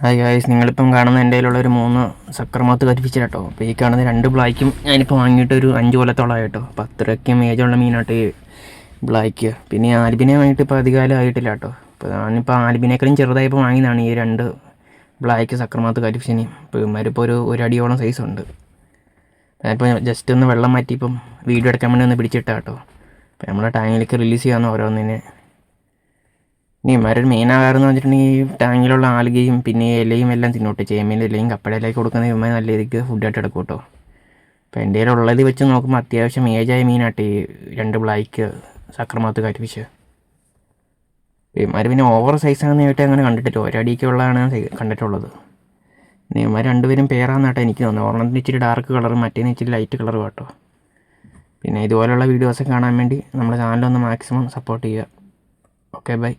Hi guys, നിങ്ങളിപ്പം കാണുന്ന എൻ്റെ കയ്യിലുള്ള ഒരു 3 സക്രമാത്ത് കരിഫിഷ് കേട്ടോ. അപ്പോൾ ഈ കാണുന്ന 2 ബ്ലാക്കും ഞാനിപ്പോൾ വാങ്ങിയിട്ട് ഒരു 5 കൊല്ലത്തോളമായി കേട്ടോ. അപ്പോൾ അത്രയ്ക്കും ഏജുള്ള മീനാട്ടോ ഈ ബ്ലാക്ക്. പിന്നെ ഈ ആൽബിനെ വാങ്ങിയിട്ട് ഇപ്പോൾ അധികകാലം ആയിട്ടില്ല കേട്ടോ. അപ്പോൾ ഞാനിപ്പോൾ ആൽബിനേക്കാളും ചെറുതായപ്പോൾ വാങ്ങിയതാണ് ഈ 2 ബ്ലാക്ക് സക്രമാത്ത് കരിഫിഷിന്. ഇപ്പോൾ ഇവന്മാരിപ്പോൾ ഒരു അടിയോളം സൈസ് ഉണ്ട്. ഞാനിപ്പോൾ ജസ്റ്റ് ഒന്ന് വെള്ളം മാറ്റി ഇപ്പം വീഡിയോ എടുക്കാൻ വേണ്ടി ഒന്ന് പിടിച്ചിട്ടാ കേട്ടോ. അപ്പോൾ നമ്മളെ ടാങ്കിലേക്ക് റിലീസ് ചെയ്യാമെന്ന് ഓരോന്നിനെ. ഇനി ഇവന്മാരൊരു മെയിനാകാറെന്ന് വെച്ചിട്ടുണ്ടെങ്കിൽ ടാങ്കിലുള്ള ആൽഗയും പിന്നെ ഇലയും എല്ലാം തിന്നോട്ടെ. ചേമീൻ്റെ ഇലയും കപ്പടയിലേക്ക് കൊടുക്കുന്ന ഇവന്മാർ നല്ല രീതിക്ക് ഫുഡായിട്ട് എടുക്കും കേട്ടോ. അപ്പോൾ എൻ്റെ കയ്യിലുള്ളത് വെച്ച് നോക്കുമ്പോൾ അത്യാവശ്യം ഏജായ മീനാട്ടെ ഈ 2 ബ്ലാക്ക് സക്രമാത്ത് കരിഫിഷ്. ഇവന്മാർ പിന്നെ ഓവർ സൈസാണെന്ന് കേട്ട് അങ്ങനെ കണ്ടിട്ടില്ല. ഒരടിക്കുള്ളതാണ് കണ്ടിട്ടുള്ളത്. പിന്നെ ഇവന്മാർ രണ്ടുപേരും പേരാന്നാട്ടോ എനിക്ക് തോന്നുന്നത്. ഒരെണ്ണത്തിന് ഇച്ചിരി ഡാർക്ക് കളറും മറ്റേന്ന് ഇച്ചിരി ലൈറ്റ് കളറും കേട്ടോ. പിന്നെ ഇതുപോലുള്ള വീഡിയോസ് കാണാൻ വേണ്ടി നമ്മുടെ ചാനലൊന്ന് മാക്സിമം സപ്പോർട്ട് ചെയ്യുക. Okay bye.